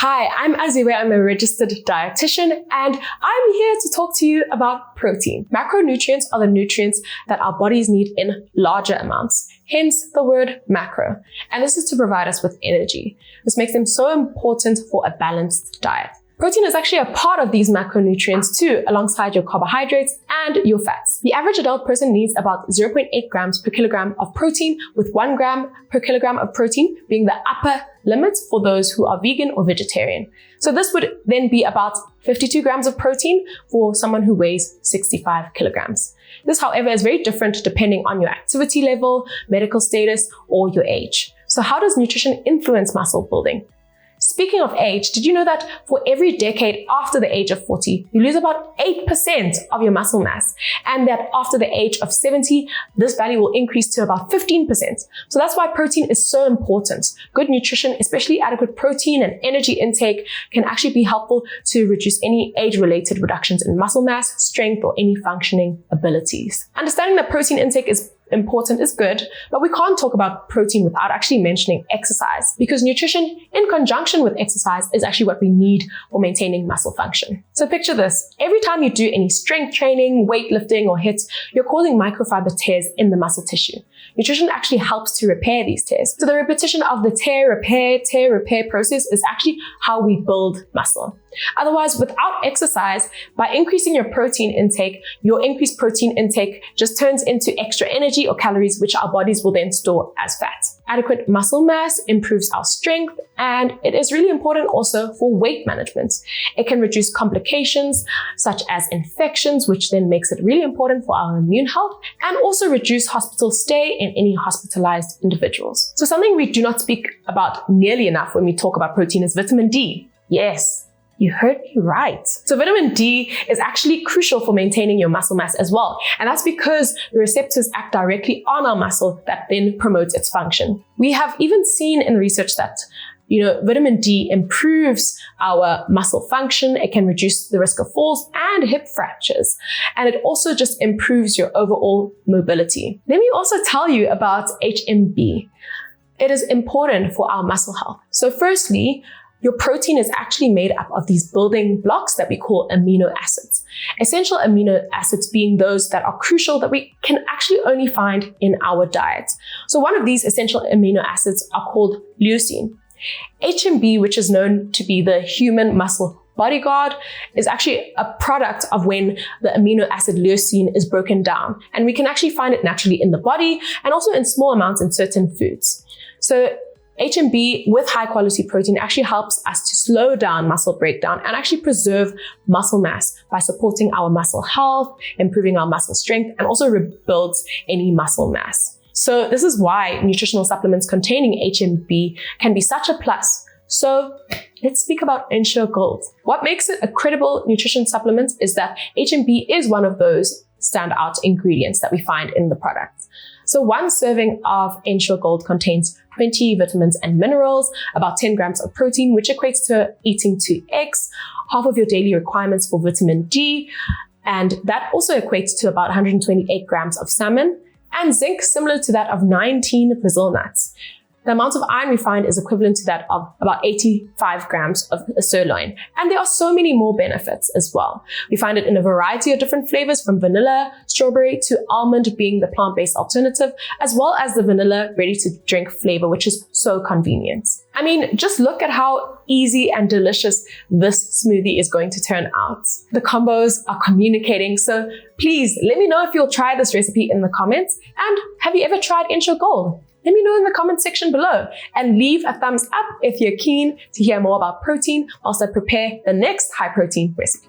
Hi, I'm Aziwe. I'm a registered dietitian and I'm here to talk to you about protein. Macronutrients are the nutrients that our bodies need in larger amounts, hence the word macro. And this is to provide us with energy. This makes them so important for a balanced diet. Protein is actually a part of these macronutrients too, alongside your carbohydrates and your fats. The average adult person needs about 0.8 grams per kilogram of protein, with 1 gram per kilogram of protein being the upper limit for those who are vegan or vegetarian. So this would then be about 52 grams of protein for someone who weighs 65 kilograms. This, however, is very different depending on your activity level, medical status, or your age. So how does nutrition influence muscle building? Speaking of age, did you know that for every decade after the age of 40, you lose about 8% of your muscle mass, and that after the age of 70, this value will increase to about 15%. So that's why protein is so important. Good nutrition, especially adequate protein and energy intake, can actually be helpful to reduce any age-related reductions in muscle mass, strength, or any functioning abilities. Understanding that protein intake is important is good, but we can't talk about protein without actually mentioning exercise, because nutrition in conjunction with exercise is actually what we need for maintaining muscle function. So picture this: every time you do any strength training, weightlifting, or HIIT, you're causing microfiber tears in the muscle tissue. Nutrition actually helps to repair these tears. So the repetition of the tear repair process is actually how we build muscle. Otherwise, without exercise, by increasing your protein intake, your increased protein intake just turns into extra energy or calories, which our bodies will then store as fat. Adequate muscle mass improves our strength, and it is really important also for weight management. It can reduce complications such as infections, which then makes it really important for our immune health, and also reduce hospital stay in any hospitalized individuals. So something we do not speak about nearly enough when we talk about protein is vitamin D. Yes, you heard me right. So vitamin D is actually crucial for maintaining your muscle mass as well. And that's because the receptors act directly on our muscle that then promotes its function. We have even seen in research that vitamin D improves our muscle function. It can reduce the risk of falls and hip fractures. And it also just improves your overall mobility. Let me also tell you about HMB. It is important for our muscle health. So firstly, your protein is actually made up of these building blocks that we call amino acids. Essential amino acids being those that are crucial that we can actually only find in our diet. So one of these essential amino acids are called leucine. HMB, which is known to be the human muscle bodyguard, is actually a product of when the amino acid leucine is broken down. And we can actually find it naturally in the body and also in small amounts in certain foods. So HMB with high quality protein actually helps us to slow down muscle breakdown and actually preserve muscle mass by supporting our muscle health, improving our muscle strength, and also rebuilds any muscle mass. So this is why nutritional supplements containing HMB can be such a plus. So let's speak about Ensure Gold. What makes it a credible nutrition supplement is that HMB is one of those standout ingredients that we find in the product. So one serving of Ensure Gold contains 20 vitamins and minerals, about 10 grams of protein, which equates to eating 2 eggs, half of your daily requirements for vitamin D, and that also equates to about 128 grams of salmon, and zinc similar to that of 19 Brazil nuts. The amount of iron we find is equivalent to that of about 85 grams of sirloin. And there are so many more benefits as well. We find it in a variety of different flavors, from vanilla, strawberry to almond being the plant-based alternative, as well as the vanilla ready-to-drink flavor, which is so convenient. I mean, just look at how easy and delicious this smoothie is going to turn out. The combos are communicating, so please let me know if you'll try this recipe in the comments. And have you ever tried Ensure Gold? Let me know in the comment section below, and leave a thumbs up if you're keen to hear more about protein whilst I prepare the next high protein recipe.